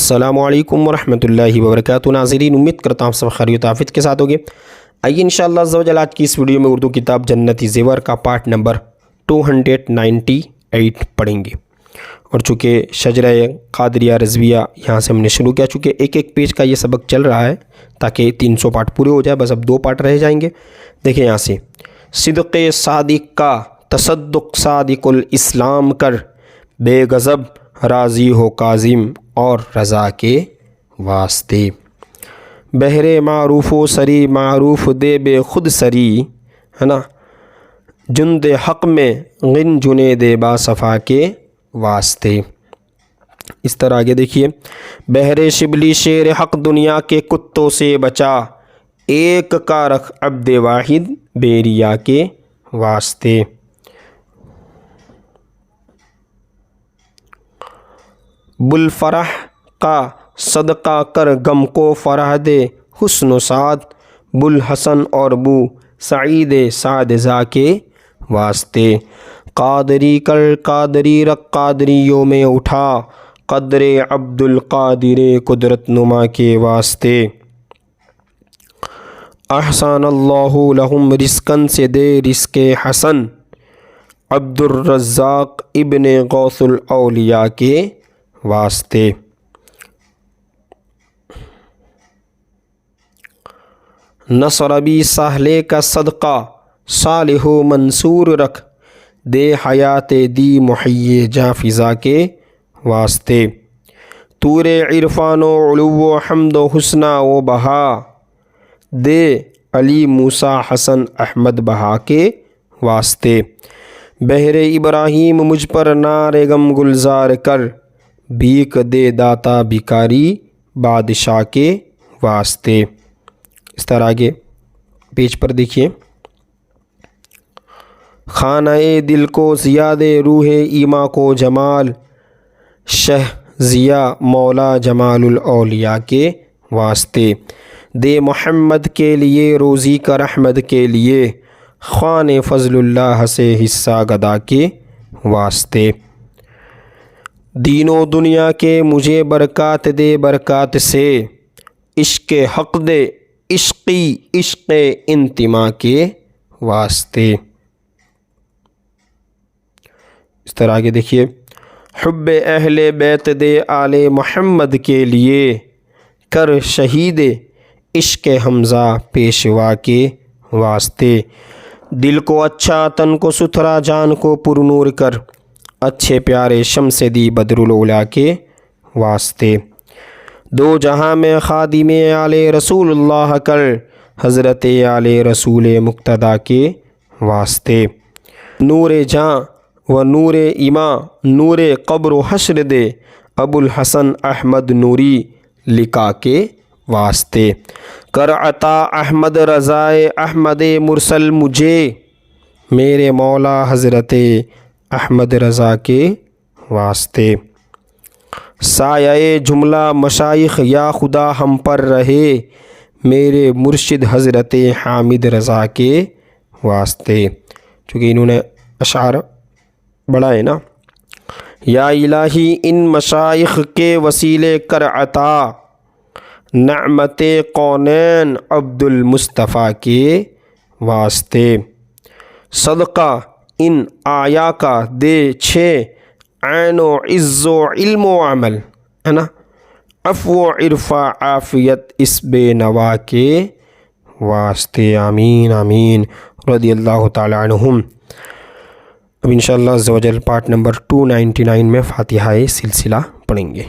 السلام علیکم ورحمۃ اللہ وبرکاتہ۔ ناظرین، امید کرتا ہوں سب خیریت و عافیت کے ساتھ ہوگے۔ آئیے انشاءاللہ عز و جل آج کی اس ویڈیو میں اردو کتاب جنتی زیور کا پارٹ نمبر 298 پڑھیں گے۔ اور چونکہ شجرہ قادریہ رضویہ یہاں سے ہم نے شروع کیا، چونکہ ایک ایک پیج کا یہ سبق چل رہا ہے تاکہ 300 پارٹ پورے ہو جائے، بس اب 2 پارٹ رہ جائیں گے۔ دیکھیں یہاں سے، صدق صادق کا تصدق صادق الاسلام کر، بے غضب راضی ہو کاظم اور رضا کے واسطے، بہر معروف و سری معروف دے بے خود سری، ہے نا، جند حق میں غن جنے دے با صفا کے واسطے۔ اس طرح آگے دیکھیے، بہر شبلی شیر حق دنیا کے کتوں سے بچا، ایک کا رکھ عبد واحد بیریا کے واسطے۔ بلفرح کا صدقہ کر غم کو فرح دے، حسن و سعد بلحسن اور بو سعید سعد زا کے واسطے۔ قادری کر قادری رکھ قادریوں میں اٹھا، قدر عبد القادر قدرت نما کے واسطے۔ احسن اللہ لہم رزقن سے دے رزق حسن، عبد الرزاق ابن غوث الاولیاء کے واسطے۔ نصر بھی سہلے کا صدقہ صالح و منصور رکھ، دے حیات دی محیی جاں فضا کے واسطے۔ طور عرفان و علو و حمد و حسنہ و بہا، دے علی موسیٰ حسن احمد بہا کے واسطے۔ بہر ابراہیم مجھ پر نار غم گلزار کر، بھیک دے داتا بھکاری بادشاہ کے واسطے۔ اس طرح آگے پیج پر دیکھیے، خانہ دل کو زیاد روح ایما کو جمال، شہ ضیا مولا جمال الاولیاء کے واسطے۔ دے محمد کے لیے روزی کر احمد کے لیے، خوان فضل اللہ سے حصہ گدا کے واسطے۔ دین و دنیا کے مجھے برکات دے برکات سے، عشق حق دے عشقی عشق انتما کے واسطے۔ اس طرح آگے دیکھیے، حب اہل بیت دے آل محمد کے لیے، کر شہید عشق حمزہ پیشوا کے واسطے۔ دل کو اچھا تن کو ستھرا جان کو پرنور کر، اچھے پیارے شمس دی بدر الاولیاء کے واسطے۔ دو جہاں میں خادم آل رسول اللہ کر، حضرت آل رسول مقتدیٰ کے واسطے۔ نور جاں و نور ایماں نور قبر و حشر دے، ابو الحسن احمد نوری لکا کے واسطے۔ کر عطا احمد رضائے احمد مرسل مجھے، میرے مولا حضرت احمد رضا کے واسطے۔ سایہ جملہ مشائخ یا خدا ہم پر رہے، میرے مرشد حضرت حامد رضا کے واسطے۔ چونکہ انہوں نے اشعار بڑھائے نا، یا الہی ان مشائخ کے وسیلے کر عطا، نعمت کونین عبد المصطفیٰ کے واسطے۔ صدقہ ان آیا کا دے چھ، عین و عز و علم و عمل، ہے نا، عفو و عرفہ عافیت اس بے نوا کے واسطے۔ آمین آمین رضی اللہ تعالی عنہم۔ اب انشاءاللہ عز و جل پارٹ نمبر 299 میں فاتحہ سلسلہ پڑھیں گے۔